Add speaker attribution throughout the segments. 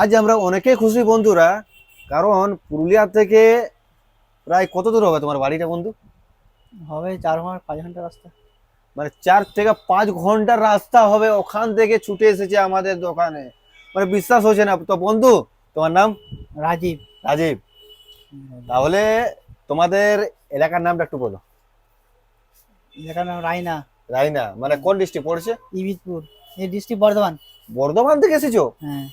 Speaker 1: আজ আমরা অনেকে খুশি বন্ধুরা, কারণ পুরুলিয়া থেকে প্রায় কত দূর হবে তোমার বাড়িটা বন্ধু?
Speaker 2: হবে 4-5 ঘন্টা রাস্তা।
Speaker 1: মানে 4 থেকে 5 ঘন্টার রাস্তা হবে, ওখান থেকে ছুটে এসেছে আমাদের দোকানে। মানে বিশ্বাস হচ্ছে না তো বন্ধু। তোমার নাম?
Speaker 2: রাজীব।
Speaker 1: রাজীব।
Speaker 2: রাজীব।
Speaker 1: তাহলে তোমাদের এলাকার নামটা একটু বলো।
Speaker 2: এলাকার নাম রায়না।
Speaker 1: রাইনা মানে
Speaker 2: হ্যাঁ,
Speaker 1: কোন ডিস্ট্রিক্ট পড়ছে?
Speaker 2: ইবিদপুর। এই ডিস্ট্রিক্ট বর্ধমান।
Speaker 1: বর্ধমান থেকে এসেছো?
Speaker 2: হ্যাঁ।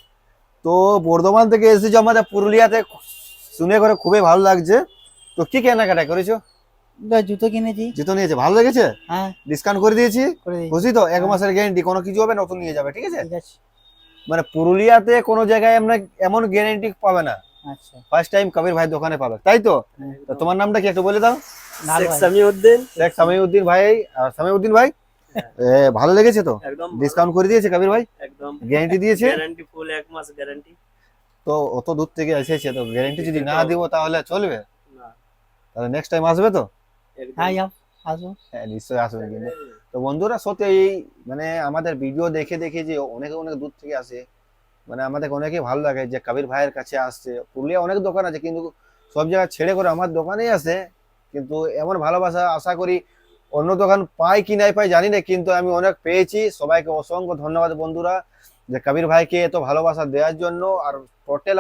Speaker 1: তো বর্ধমান থেকে এসেছো আমাদের পুরুলিয়াতে, শুনে করে খুবই ভালো লাগছে। তো কি কেনাকাটা করেছো?
Speaker 2: জুতো কিনেছি।
Speaker 1: জুতো নিয়েছে, ভালো লেগেছে?
Speaker 2: হ্যাঁ,
Speaker 1: ডিসকাউন্ট করে দিয়েছি।
Speaker 2: করে দিয়েছি।
Speaker 1: খুশি তো? এক
Speaker 2: হ্যাঁ,
Speaker 1: মাসের গ্যারেন্টি, কোনো কিছু হবে নতুন নিয়ে যাবে, ঠিক আছে?
Speaker 2: ঠিক আছে।
Speaker 1: মানে পুরুলিয়াতে কোনো জায়গায় আমরা এমন গ্যারেন্টি পাবে না,
Speaker 2: আচ্ছা।
Speaker 1: ফার্স্ট টাইম কবির ভাই দোকানে পাবে, তাই তো?
Speaker 2: হ্যাঁ।
Speaker 1: তো তোমার নামটা কি একটু বলে দাও।
Speaker 2: লাল
Speaker 3: শেখ
Speaker 2: ভাই।
Speaker 3: সামিউদ্দিন।
Speaker 1: শেখ সামিউদ্দিন ভাই। সামিউদ্দিন ভাই,
Speaker 3: হ্যাঁ,
Speaker 1: ভালো লেগেছে তো?
Speaker 3: একদম ভালো।
Speaker 1: ডিসকাউন্ট করে দিয়েছে কবির ভাই?
Speaker 3: একদম
Speaker 1: গ্যারেন্টি দিয়েছে?
Speaker 3: গ্যারান্টি, ফুল 1 মাস গ্যারান্টি।
Speaker 1: তো অত দূর থেকে এসেছে, তো গ্যারেন্টি যদি
Speaker 3: দিতে
Speaker 1: না
Speaker 3: তো হবে।
Speaker 1: দিব তাহলে চলবে?
Speaker 3: না,
Speaker 1: তাহলে নেক্সট টাইম আসবে তো?
Speaker 2: হ্যাঁ,
Speaker 3: একদম।
Speaker 2: আসবো।
Speaker 1: হ্যাঁ, নিশ্চয়ই আসবে কিন্তু। তো বন্ধুরা সত্যি এই মানে আমাদের ভিডিও দেখে দেখে যে অনেকে অনেক দূর থেকে আসে, মানে আমাদের অনেকেই ভালো লাগে যে কবির ভাইয়ের কাছে আসছে। পুরুলিয়া অনেক দোকান আছে, কিন্তু সব জায়গা ছেড়ে করে আমার দোকানেই আসে। কিন্তু এমন ভালোবাসা আশা করি অন্য দোকান পাই কি নাই পাই জানি না, কিন্তু আমি অনেক পেয়েছি। সবাইকে অসংখ্য ধন্যবাদ বন্ধুরা, যে কবির ভাইকে এত ভালোবাসা দেওয়ার জন্য। আর টোটাল